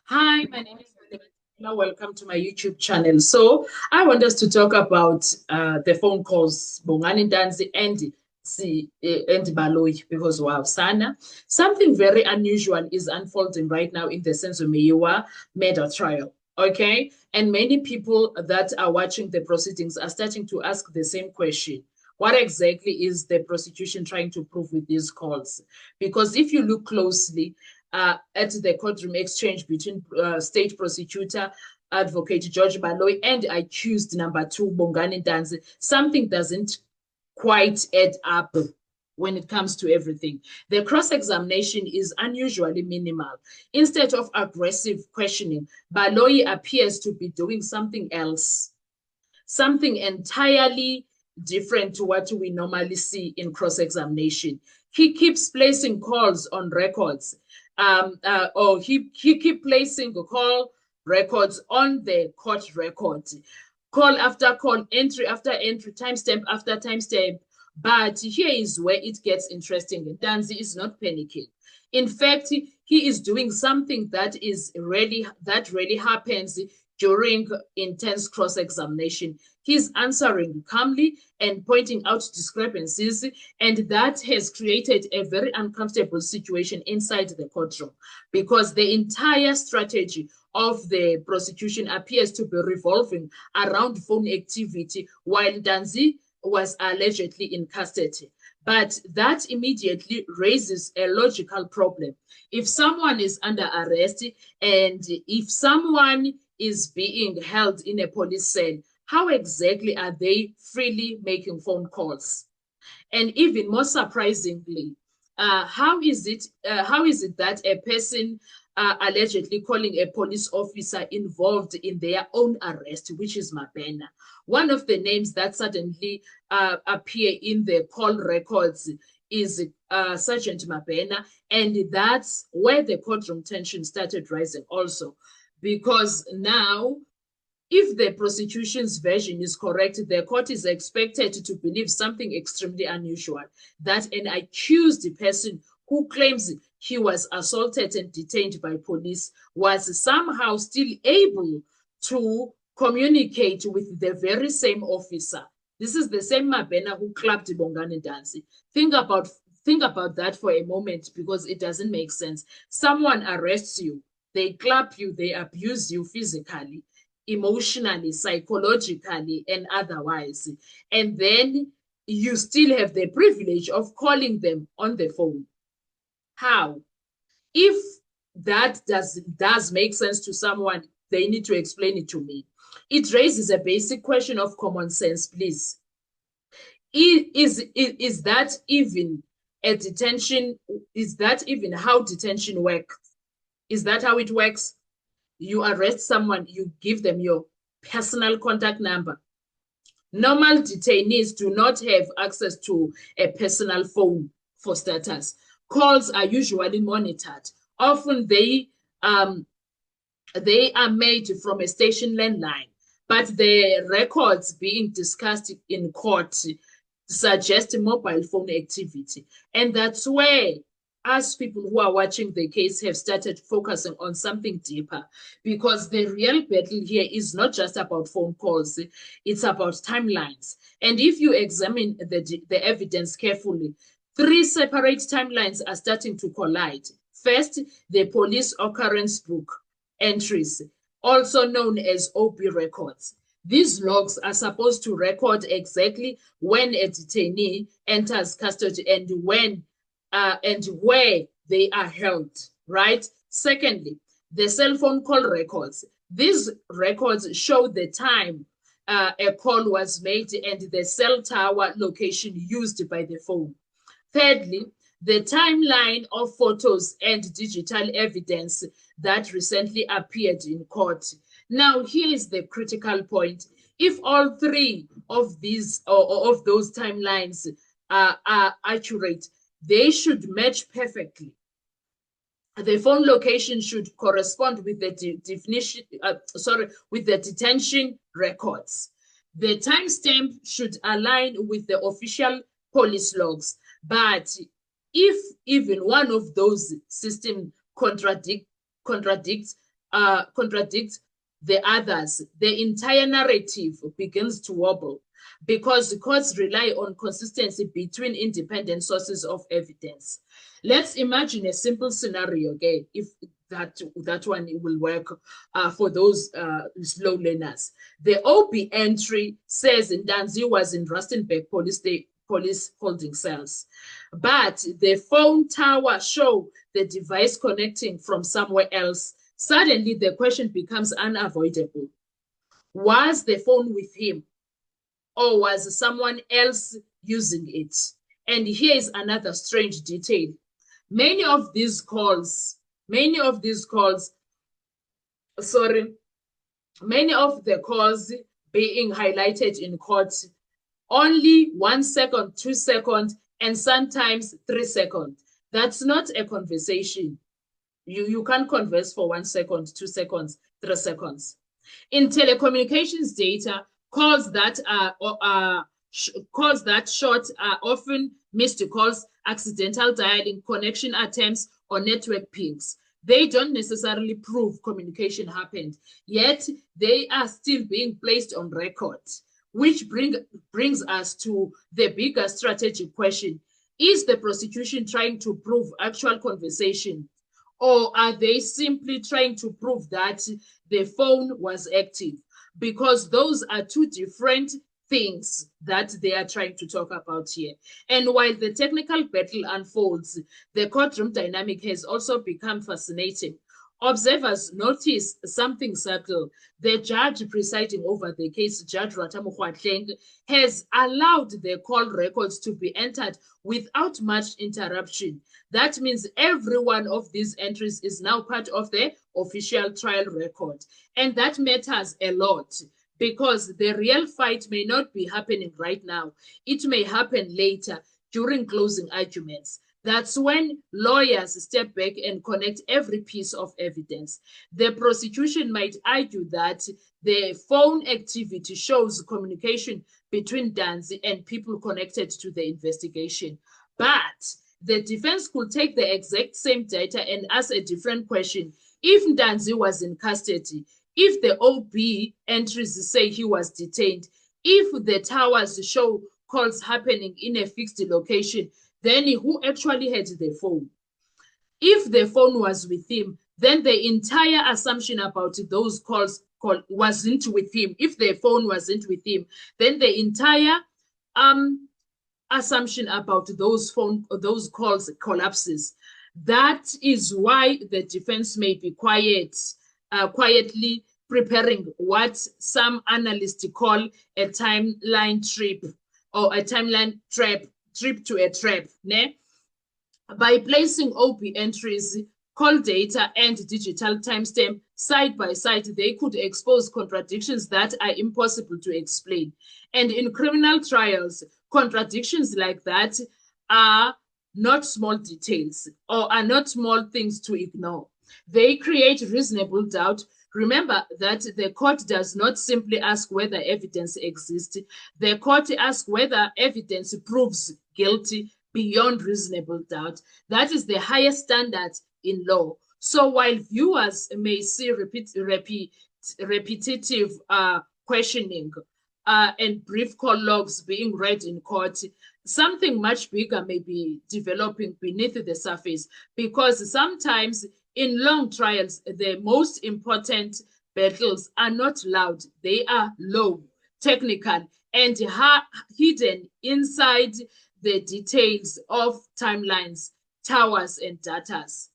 Hi, my name is Vanessa. Welcome to my YouTube channel. So I want us to talk about the phone calls, Bongani Danzi and Baloyi, because wow, Sana. Something very unusual is unfolding right now in the Senzo Meyiwa murder trial. Okay. And many people that are watching the proceedings are starting to ask the same question. What exactly is the prosecution trying to prove with these calls? Because if you look closely, at the courtroom exchange between state prosecutor advocate George Baloyi and accused number two Bongani Danzi, something doesn't quite add up when it comes to everything. The cross-examination is unusually minimal. Instead of aggressive questioning, Baloyi appears to be doing something else, something entirely different to what we normally see in cross-examination. He keeps placing calls on records, or he keep placing call records on the court record, call after call, entry after entry, timestamp after timestamp. But here is where it gets interesting. Danzi is not panicking. In fact, he is doing something that really happens during intense cross-examination. He's answering calmly and pointing out discrepancies, and that has created a very uncomfortable situation inside the courtroom because the entire strategy of the prosecution appears to be revolving around phone activity while Danzi was allegedly in custody. But that immediately raises a logical problem. If someone is under arrest and if someone is being held in a police cell, how exactly are they freely making phone calls? And even more surprisingly, how is it that a person allegedly calling a police officer involved in their own arrest, which is Mabena? One of the names that suddenly appear in the call records is Sergeant Mabena, and that's where the courtroom tension started rising also, because now if the prosecution's version is correct, the court is expected to believe something extremely unusual, that an accused person who claims he was assaulted and detained by police was somehow still able to communicate with the very same officer. This is the same Mabena who clapped Bongani Danzi. Think about that for a moment because it doesn't make sense. Someone arrests you, they clap you, they abuse you physically, emotionally, psychologically, and otherwise. And then you still have the privilege of calling them on the phone. How? If that does make sense to someone, they need to explain it to me. It raises a basic question of common sense, please. Is that even a detention? Is that even how detention works? Is that how it works? You arrest someone, you give them your personal contact number. Normal detainees do not have access to a personal phone for starters. Calls are usually monitored. Often they are made from a station landline, but the records being discussed in court suggest mobile phone activity. And that's where us people who are watching the case have started focusing on something deeper, because the real battle here is not just about phone calls, it's about timelines. And if you examine the evidence carefully, three separate timelines are starting to collide. First, the police occurrence book entries, also known as OB records. These logs are supposed to record exactly when a detainee enters custody and when and where they are held, right? Secondly, the cell phone call records. These records show the time a call was made and the cell tower location used by the phone. Thirdly, the timeline of photos and digital evidence that recently appeared in court. Now, here is the critical point. If all three of these or of those timelines are accurate, they should match perfectly. The phone location should correspond with the with the detention records. The timestamp should align with the official police logs. But if even one of those systems contradicts, contradict the others, the entire narrative begins to wobble because the courts rely on consistency between independent sources of evidence. Let's imagine a simple scenario, okay, if that one will work for those slow learners. The OB entry says Ntanzi was in Rustenburg police holding cells, but the phone tower show the device connecting from somewhere else. Suddenly, the question becomes unavoidable. Was the phone with him, or was someone else using it? And here is another strange detail. Many of these calls, many of the calls being highlighted in court, only 1 second, 2 seconds, and sometimes 3 seconds. That's not a conversation. You can't converse for 1 second, 2 seconds, 3 seconds. In telecommunications data, calls that short are often missed calls, accidental dialing, connection attempts, or network pings. They don't necessarily prove communication happened, yet they are still being placed on record, which brings us to the bigger strategic question. Is the prosecution trying to prove actual conversation, or are they simply trying to prove that the phone was active? Because those are two different things that they are trying to talk about here. And while the technical battle unfolds, the courtroom dynamic has also become fascinating. Observers notice something subtle. The judge presiding over the case, Judge Ratamu Kgwatleng, has allowed the call records to be entered without much interruption. That means every one of these entries is now part of the official trial record. And that matters a lot because the real fight may not be happening right now. It may happen later during closing arguments. That's when lawyers step back and connect every piece of evidence. The prosecution might argue that the phone activity shows communication between Ntanzi and people connected to the investigation. But the defense could take the exact same data and ask a different question. If Ntanzi was in custody, if the OB entries say he was detained, if the towers show calls happening in a fixed location, then who actually had the phone? If the phone was with him, then the entire assumption about those calls wasn't with him. If the phone wasn't with him, then the entire assumption about those calls collapses. That is why the defense may be quietly preparing what some analysts call a timeline trip or a timeline trip to a trap. Ne? By placing OB entries, call data, and digital timestamp side by side, they could expose contradictions that are impossible to explain. And in criminal trials, contradictions like that are not small details or are not small things to ignore. They create reasonable doubt. Remember that the court does not simply ask whether evidence exists. The court asks whether evidence proves guilty beyond reasonable doubt. That is the highest standard in law. So while viewers may see repetitive questioning and brief call logs being read in court, something much bigger may be developing beneath the surface, because sometimes in long trials, the most important battles are not loud. They are low, technical, and hidden inside the details of timelines, towers, and datas.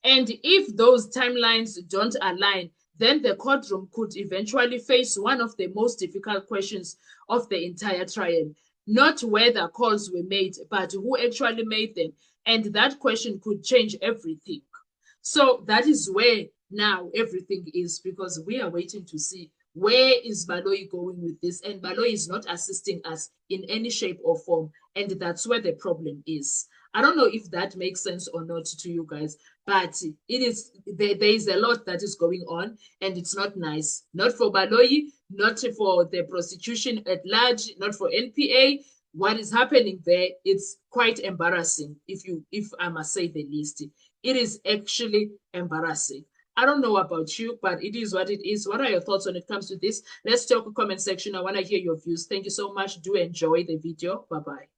And if those timelines don't align, then the courtroom could eventually face one of the most difficult questions of the entire trial. Not whether calls were made, but who actually made them. And that question could change everything. So that is where now everything is, because we are waiting to see where is Baloyi going with this. And Baloyi is not assisting us in any shape or form. And that's where the problem is. I don't know if that makes sense or not to you guys, but it is there is a lot that is going on, and it's not nice. Not for Baloyi, not for the prosecution at large, not for NPA. What is happening there, it's quite embarrassing, if I must say the least. It is actually embarrassing. I don't know about you, but it is what it is. What are your thoughts when it comes to this? Let's talk in the comment section. I want to hear your views. Thank you so much. Do enjoy the video. Bye-bye.